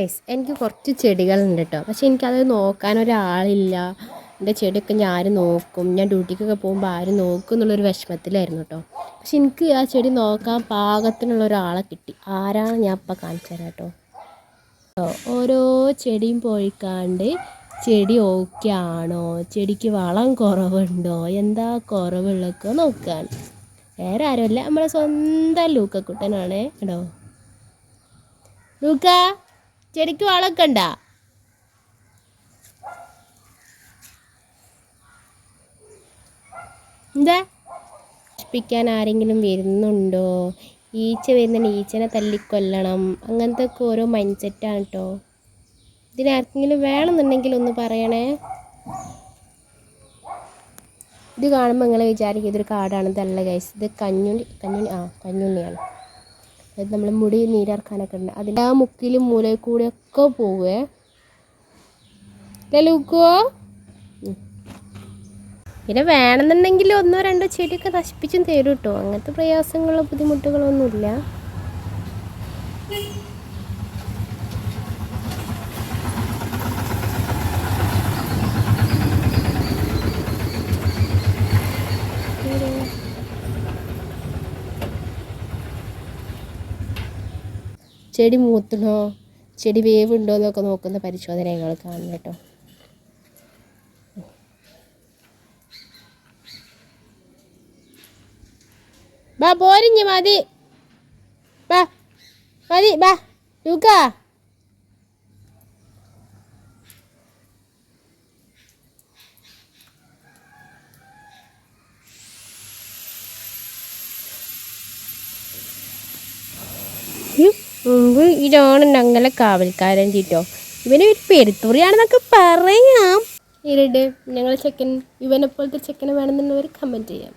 Guys എനിക്ക് കുറച്ച് ചെടികളുണ്ട് കേട്ടോ. പക്ഷെ എനിക്കത് നോക്കാനൊരാളില്ല. എൻ്റെ ചെടിയൊക്കെ ഞാൻ ആര് നോക്കും, ഞാൻ ഡ്യൂട്ടിക്കൊക്കെ പോകുമ്പോൾ ആര് നോക്കും എന്നുള്ളൊരു വിഷമത്തിലായിരുന്നു കേട്ടോ. പക്ഷെ എനിക്ക് ആ ചെടി നോക്കാൻ പാകത്തിനുള്ള ഒരാളെ കിട്ടി. ആരാണ് ഞാൻ ഇപ്പം കാണിച്ചു തരാം കേട്ടോ. ഓരോ ചെടിയും പോയിക്കാണ്ട് ചെടി ഓക്കെ ആണോ, ചെടിക്ക് വളം കുറവുണ്ടോ, എന്താ കുറവുള്ളതൊക്കെ നോക്കാൻ. വേറെ ആരുമല്ല, നമ്മളെ സ്വന്തം ലൂക്കക്കുട്ടനാണ് കേട്ടോ. ലൂക്ക, ചെടിക്ക് വളമൊക്കെ ഉണ്ടാ? എന്താ നശിപ്പിക്കാൻ ആരെങ്കിലും വരുന്നുണ്ടോ, ഈച്ച വരുന്നുണ്ട് ഈച്ചനെ തല്ലിക്കൊല്ലണം, അങ്ങനത്തെ ഒക്കെ ഓരോ മൈൻഡ് സെറ്റാണ് കേട്ടോ. ഇതിനാർക്കെങ്കിലും വേണമെന്നുണ്ടെങ്കിൽ ഒന്ന് പറയണേ. ഇത് കാണുമ്പോൾ നിങ്ങൾ വിചാരിക്കും ഇതൊരു കാടാണെന്നല്ല ഗൈസ്. ഇത് കഞ്ഞുണ്ണിയാണ്. അത് നമ്മൾ മുടി നീരിറക്കാനൊക്കെ ഉണ്ട്. അതിൻ്റെ ആ മുക്കിലും മൂലയിൽ കൂടെയൊക്കെ പോവേ ലൂക്കോ. പിന്നെ വേണമെന്നുണ്ടെങ്കിൽ ഒന്നോ രണ്ടോ ചെടിയൊക്കെ നശിപ്പിച്ചും തരും കേട്ടോ. അങ്ങനത്തെ പ്രയാസങ്ങളോ ബുദ്ധിമുട്ടുകളോ ഒന്നുമില്ല. ചെടി മൂത്തണോ, ചെടി വേവുണ്ടോ എന്നൊക്കെ നോക്കുന്ന പരിശോധന ഞങ്ങൾ കാണുന്നു കേട്ടോ. ബാ പോരിഞ്ഞ് മതി, ബാ മതി, ബാ ലൂക്ക. ഇതാണ് ഞങ്ങളെ കാവൽക്കാരൻ ചീട്ടോ. ഇവന് ഒരു പെരുത്തുറിയാണെന്നൊക്കെ പറയാം. ഇരട്ടെ ഞങ്ങൾ ചെക്കൻ ഇവനെ പോലത്തെ ചെക്കനെ വേണമെന്നുള്ളവർ കമൻറ്റ് ചെയ്യാം.